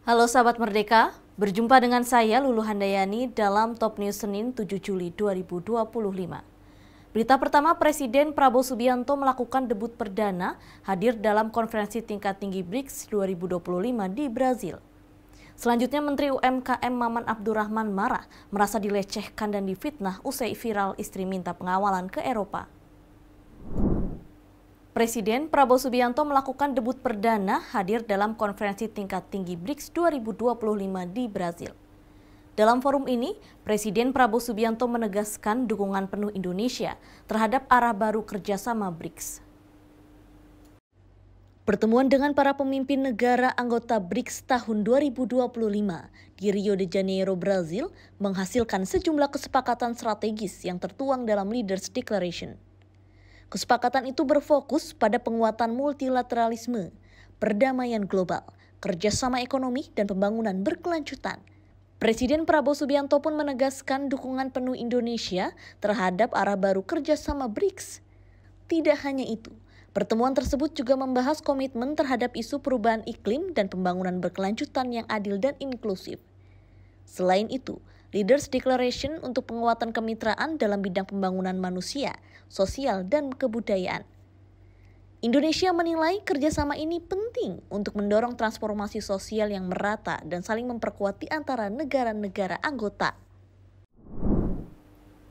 Halo sahabat Merdeka, berjumpa dengan saya Lulu Handayani dalam Top News Senin 7 Juli 2025. Berita pertama, Presiden Prabowo Subianto melakukan debut perdana hadir dalam konferensi tingkat tinggi BRICS 2025 di Brazil. Selanjutnya, Menteri UMKM Maman Abdurrahman marah merasa dilecehkan dan difitnah usai viral istri minta pengawalan ke Eropa. Presiden Prabowo Subianto melakukan debut perdana hadir dalam konferensi tingkat tinggi BRICS 2025 di Brazil. Dalam forum ini, Presiden Prabowo Subianto menegaskan dukungan penuh Indonesia terhadap arah baru kerjasama BRICS. Pertemuan dengan para pemimpin negara anggota BRICS tahun 2025 di Rio de Janeiro, Brazil menghasilkan sejumlah kesepakatan strategis yang tertuang dalam Leaders Declaration. Kesepakatan itu berfokus pada penguatan multilateralisme, perdamaian global, kerjasama ekonomi, dan pembangunan berkelanjutan. Presiden Prabowo Subianto pun menegaskan dukungan penuh Indonesia terhadap arah baru kerjasama BRICS. Tidak hanya itu, pertemuan tersebut juga membahas komitmen terhadap isu perubahan iklim dan pembangunan berkelanjutan yang adil dan inklusif. Selain itu, Leaders Declaration untuk penguatan kemitraan dalam bidang pembangunan manusia, sosial, dan kebudayaan. Indonesia menilai kerjasama ini penting untuk mendorong transformasi sosial yang merata dan saling memperkuat di antara negara-negara anggota.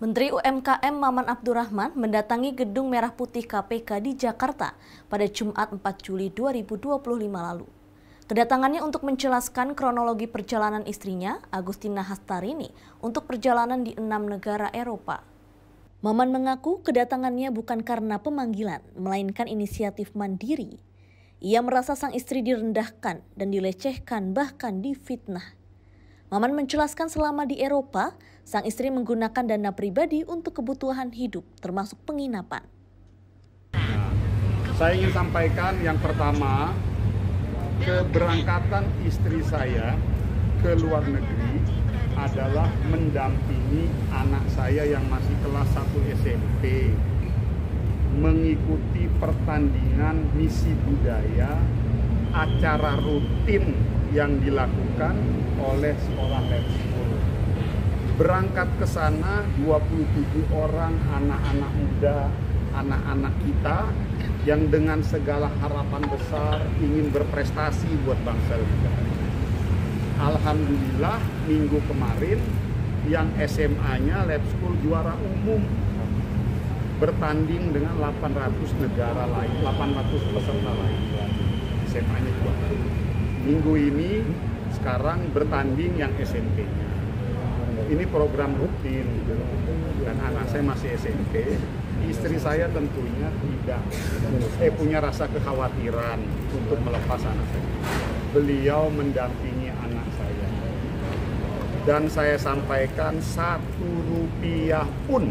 Menteri UMKM Maman Abdurrahman mendatangi Gedung Merah Putih KPK di Jakarta pada Jumat 4 Juli 2025 lalu. Kedatangannya untuk menjelaskan kronologi perjalanan istrinya, Agustina Hastarini, untuk perjalanan di 6 negara Eropa. Maman mengaku kedatangannya bukan karena pemanggilan, melainkan inisiatif mandiri. Ia merasa sang istri direndahkan dan dilecehkan, bahkan difitnah. Maman menjelaskan selama di Eropa, sang istri menggunakan dana pribadi untuk kebutuhan hidup, termasuk penginapan. Saya ingin sampaikan yang pertama, keberangkatan istri saya ke luar negeri adalah mendampingi anak saya yang masih kelas 1 SMP mengikuti pertandingan misi budaya, acara rutin yang dilakukan oleh sekolah Lab School. Berangkat ke sana 27 orang anak-anak muda, anak-anak kita yang dengan segala harapan besar ingin berprestasi buat bangsa dan negara. Alhamdulillah minggu kemarin yang SMA-nya Lab School juara umum, bertanding dengan 800 negara lain, 800 peserta lain. SMA-nya juara. Minggu ini sekarang bertanding yang SMP-nya. Ini program rutin dan anak saya masih SMP. Istri saya tentunya tidak punya rasa kekhawatiran untuk melepas anak saya. Beliau mendampingi anak saya. Dan saya sampaikan 1 rupiah pun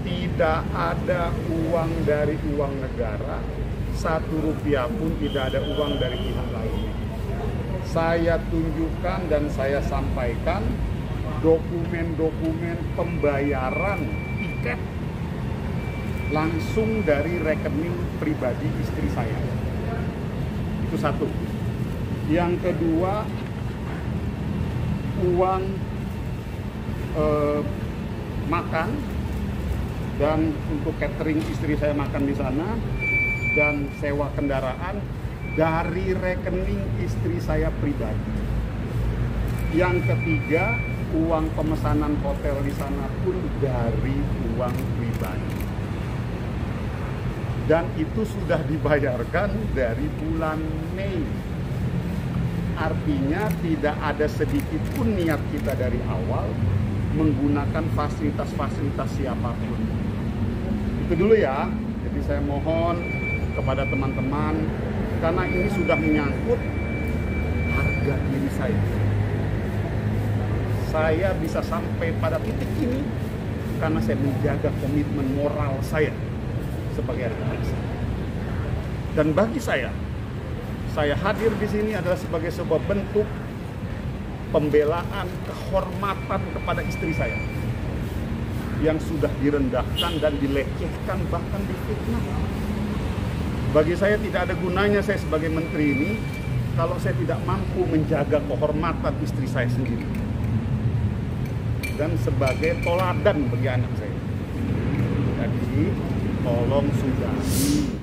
tidak ada uang dari uang negara, 1 rupiah pun tidak ada uang dari pihak lainnya. Saya tunjukkan dan saya sampaikan dokumen-dokumen pembayaran tiket langsung dari rekening pribadi istri saya. Itu satu. Yang kedua, uang makan dan untuk catering istri saya makan di sana dan sewa kendaraan dari rekening istri saya pribadi. Yang ketiga, uang pemesanan hotel di sana pun dari uang pribadi. Dan itu sudah dibayarkan dari bulan Mei. Artinya tidak ada sedikit pun niat kita dari awal menggunakan fasilitas-fasilitas siapapun. Itu dulu ya. Jadi saya mohon kepada teman-teman, karena ini sudah menyangkut harga diri saya. Saya bisa sampai pada titik ini karena saya menjaga komitmen moral saya sebagai anak bangsa. Dan bagi saya hadir di sini adalah sebagai sebuah bentuk pembelaan, kehormatan kepada istri saya yang sudah direndahkan dan dilecehkan, bahkan difitnah. Bagi saya tidak ada gunanya saya sebagai menteri ini kalau saya tidak mampu menjaga kehormatan istri saya sendiri dan sebagai toladan bagi anak saya. Jadi tolong sudahi